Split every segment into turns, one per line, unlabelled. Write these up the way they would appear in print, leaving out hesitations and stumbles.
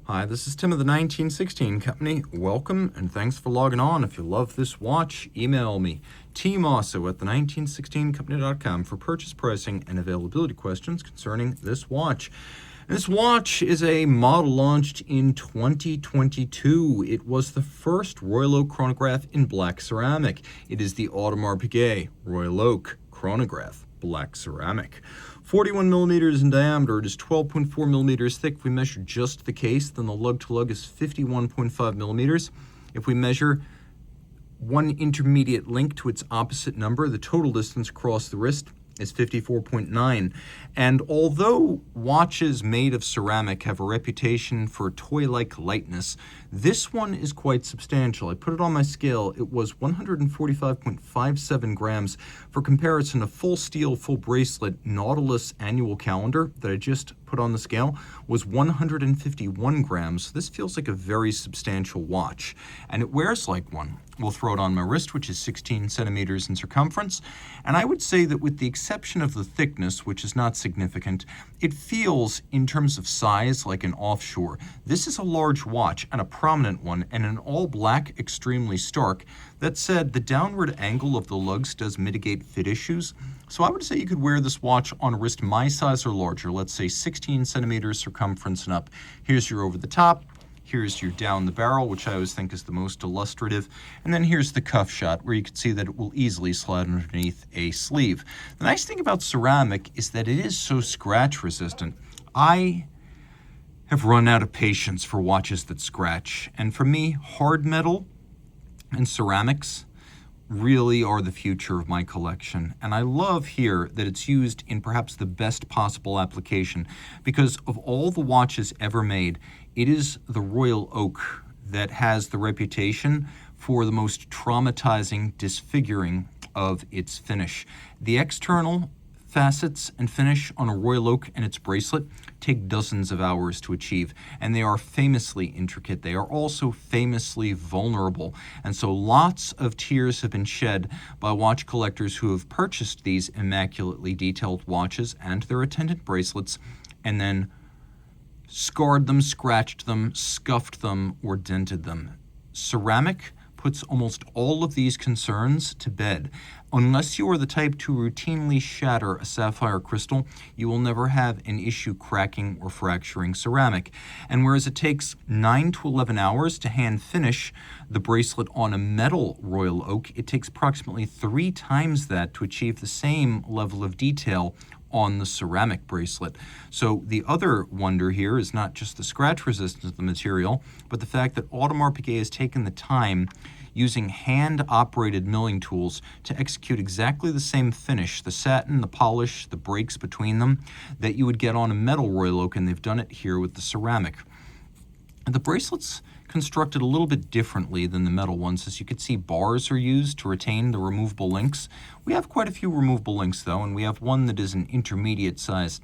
Hi, this is Tim of the 1916 Company. Welcome and thanks for logging on. If you love this watch, email me, Team Mosso at the1916company.com for purchase pricing and availability questions concerning this watch. This watch is a model launched in 2022. It was the first Royal Oak chronograph in black ceramic. It is the Audemars Piguet Royal Oak chronograph, black ceramic. 41 millimeters in diameter. It is 12.4 millimeters thick. If we measure just the case, then the lug-to-lug is 51.5 millimeters. If we measure one intermediate link to its opposite number, the total distance across the wrist is 54.9. And although watches made of ceramic have a reputation for toy-like lightness, this one is quite substantial. I put it on my scale. It was 145.57 grams. For comparison, a full steel, full bracelet Nautilus annual calendar that I just put on the scale was 151 grams. This feels like a very substantial watch, and it wears like one. We'll throw it on my wrist, which is 16 centimeters in circumference, and I would say that with the exception of the thickness, which is not significant, it feels, in terms of size, like an offshore. This is a large watch, and a prominent one, and an all-black, extremely stark. That said, the downward angle of the lugs does mitigate fit issues, so I would say you could wear this watch on a wrist my size or larger, let's say 16 centimeters circumference and up. Here's your over the top. Here's your down the barrel, which I always think is the most illustrative. And then here's the cuff shot, where you can see that it will easily slide underneath a sleeve. The nice thing about ceramic is that it is so scratch resistant. I have run out of patience for watches that scratch. And for me, hard metal and ceramics really are the future of my collection. And I love here that it's used in perhaps the best possible application, because of all the watches ever made, it is the Royal Oak that has the reputation for the most traumatizing disfiguring of its finish. The external facets and finish on a Royal Oak and its bracelet take dozens of hours to achieve, and they are famously intricate. They are also famously vulnerable, and so lots of tears have been shed by watch collectors who have purchased these immaculately detailed watches and their attendant bracelets and then scarred them, scratched them, scuffed them, or dented them. Ceramic puts almost all of these concerns to bed. Unless you are the type to routinely shatter a sapphire crystal, you will never have an issue cracking or fracturing ceramic. And whereas it takes 9 to 11 hours to hand finish the bracelet on a metal Royal Oak, it takes approximately 3 times that to achieve the same level of detail on the ceramic bracelet. So the other wonder here is not just the scratch resistance of the material, but the fact that Audemars Piguet has taken the time using hand-operated milling tools to execute exactly the same finish, the satin, the polish, the breaks between them, that you would get on a metal Royal Oak, and they've done it here with the ceramic. And the bracelet's constructed a little bit differently than the metal ones. As you can see, bars are used to retain the removable links. We have quite a few removable links, though, and we have one that is an intermediate size,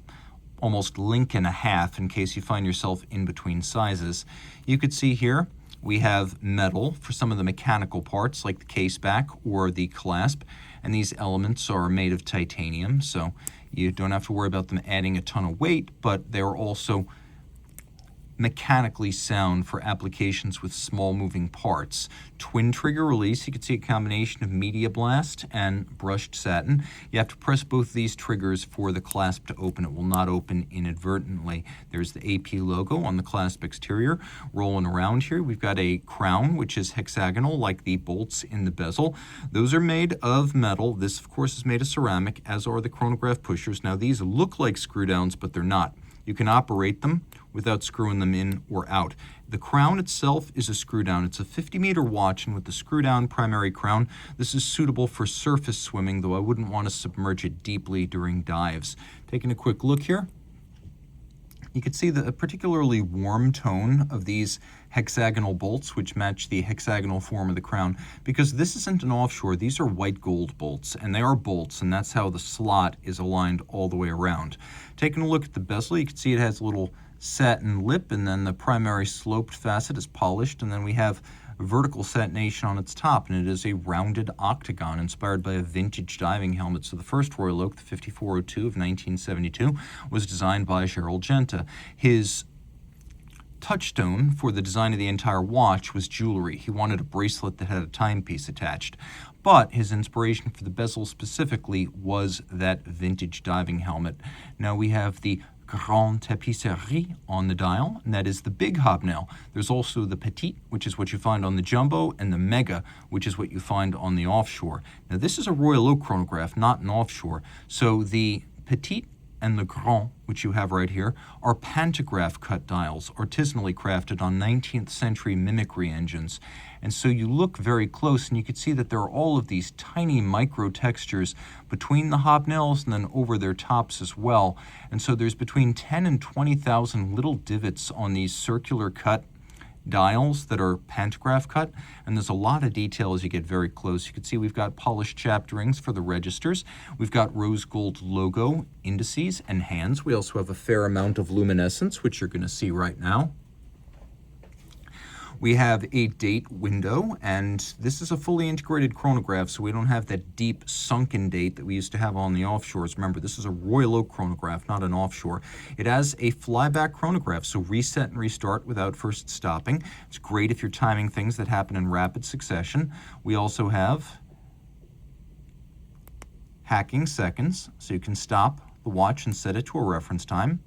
almost link and a half, in case you find yourself in between sizes. You could see here we have metal for some of the mechanical parts, like the case back or the clasp, and these elements are made of titanium, so you don't have to worry about them adding a ton of weight, but they're also mechanically sound for applications with small moving parts. Twin trigger release, you can see a combination of media blast and brushed satin. You have to press both these triggers for the clasp to open. It will not open inadvertently. There's the AP logo on the clasp exterior. Rolling around here, we've got a crown, which is hexagonal like the bolts in the bezel. Those are made of metal. This, of course, is made of ceramic, as are the chronograph pushers. Now, these look like screw downs, but they're not. You can operate them without screwing them in or out. The crown itself is a screw down. It's a 50-meter watch, and with the screw down primary crown, this is suitable for surface swimming, though I wouldn't want to submerge it deeply during dives. Taking a quick look here, you can see the particularly warm tone of these hexagonal bolts, which match the hexagonal form of the crown, because this isn't an offshore. These are white gold bolts, and they are bolts, and that's how the slot is aligned all the way around. Taking a look at the bezel, you can see it has a little satin lip, and then the primary sloped facet is polished, and then we have vertical satination on its top, and it is a rounded octagon inspired by a vintage diving helmet. So the first Royal Oak, the 5402 of 1972, was designed by Gerald Genta. His touchstone for the design of the entire watch was jewelry. He wanted a bracelet that had a timepiece attached. But his inspiration for the bezel specifically was that vintage diving helmet. Now we have the grande tapisserie on the dial, and that is the big hobnail. There's also the petite, which is what you find on the jumbo, and the mega, which is what you find on the offshore. Now this is a Royal Oak chronograph, not an offshore. So the petite and the grand, which you have right here, are pantograph cut dials, artisanally crafted on 19th century mimicry engines. And so you look very close and you can see that there are all of these tiny micro textures between the hobnails and then over their tops as well. And so there's between 10 and 20,000 little divots on these circular cut dials that are pantograph cut, and there's a lot of detail as you get very close. You can see we've got polished chapterings for the registers. We've got rose gold logo indices and hands. We also have a fair amount of luminescence, which you're going to see right now. We have a date window, and this is a fully integrated chronograph, so we don't have that deep sunken date that we used to have on the offshores. Remember, this is a Royal Oak chronograph, not an offshore. It has a flyback chronograph, so reset and restart without first stopping. It's great if you're timing things that happen in rapid succession. We also have hacking seconds, so you can stop the watch and set it to a reference time.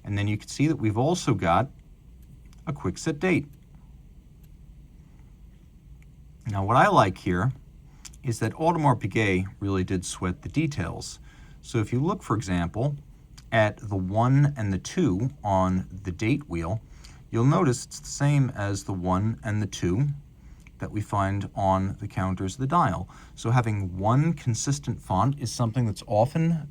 And then you can see that we've also got a quick set date. Now what I like here is that Audemars Piguet really did sweat the details. So if you look, for example, at the 1 and the 2 on the date wheel, you'll notice it's the same as the 1 and the 2 that we find on the counters of the dial. So having one consistent font is something that's often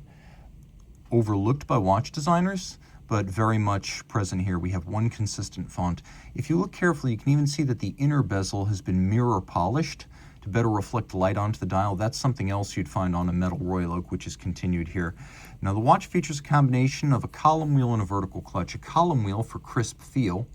overlooked by watch designers, but very much present here. We have one consistent font. If you look carefully, you can even see that the inner bezel has been mirror polished to better reflect light onto the dial. That's something else you'd find on a metal Royal Oak, which is continued here. Now the watch features a combination of a column wheel and a vertical clutch. A column wheel for crisp feel,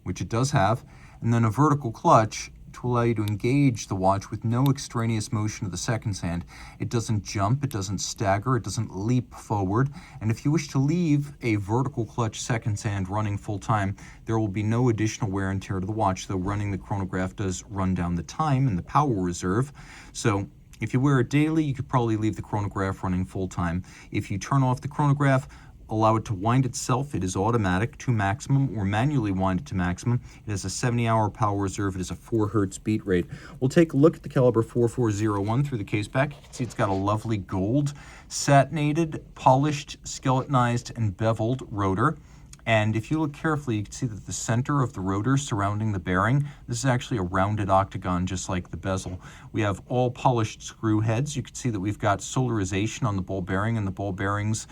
which it does have, and then a vertical clutch to allow you to engage the watch with no extraneous motion of the seconds hand. It doesn't jump, it doesn't stagger, it doesn't leap forward, and if you wish to leave a vertical clutch seconds hand running full time, there will be no additional wear and tear to the watch, though running the chronograph does run down the time and the power reserve. So if you wear it daily, you could probably leave the chronograph running full time. If you turn off the chronograph, allow it to wind itself, it is automatic to maximum, or manually wind it to maximum. It has a 70-hour power reserve. It is a 4 Hertz beat rate. We'll take a look at the caliber 4401 through the case back. You can see it's got a lovely gold, satinated, polished, skeletonized, and beveled rotor. And if you look carefully, you can see that the center of the rotor surrounding the bearing, this is actually a rounded octagon, just like the bezel. We have all polished screw heads. You can see that we've got solarization on the ball bearing, and the ball bearings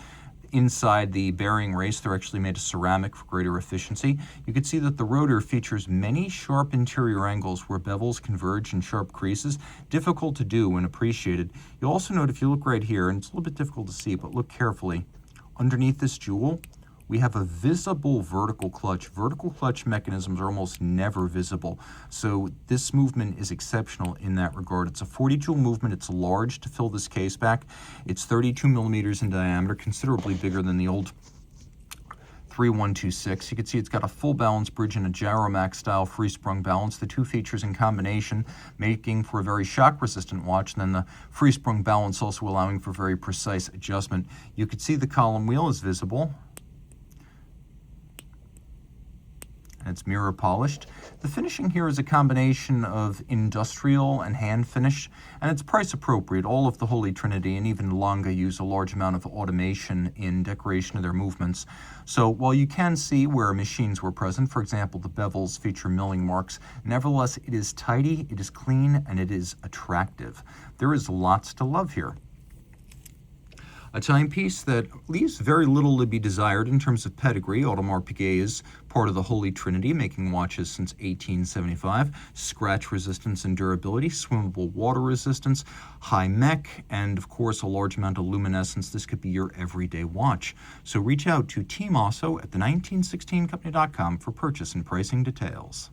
inside the bearing race, they're actually made of ceramic for greater efficiency. You can see that the rotor features many sharp interior angles where bevels converge in sharp creases, difficult to do when appreciated. You'll also note, if you look right here, and it's a little bit difficult to see, but look carefully, underneath this jewel, we have a visible vertical clutch. Vertical clutch mechanisms are almost never visible, so this movement is exceptional in that regard. It's a 40-jewel movement. It's large to fill this case back. It's 32 millimeters in diameter, considerably bigger than the old 3126. You can see it's got a full balance bridge and a Gyromax style free sprung balance. The two features in combination making for a very shock resistant watch, and then the free sprung balance also allowing for very precise adjustment. You can see the column wheel is visible, and it's mirror polished. The finishing here is a combination of industrial and hand finish, and it's price appropriate. All of the Holy Trinity and even Lange use a large amount of automation in decoration of their movements. So while you can see where machines were present, for example, the bevels feature milling marks, nevertheless, it is tidy, it is clean, and it is attractive. There is lots to love here. A timepiece that leaves very little to be desired in terms of pedigree. Audemars Piguet is part of the Holy Trinity, making watches since 1875. Scratch resistance and durability, swimmable water resistance, high mech, and of course a large amount of luminescence. This could be your everyday watch. So reach out to Team Mosso at the 1916company.com for purchase and pricing details.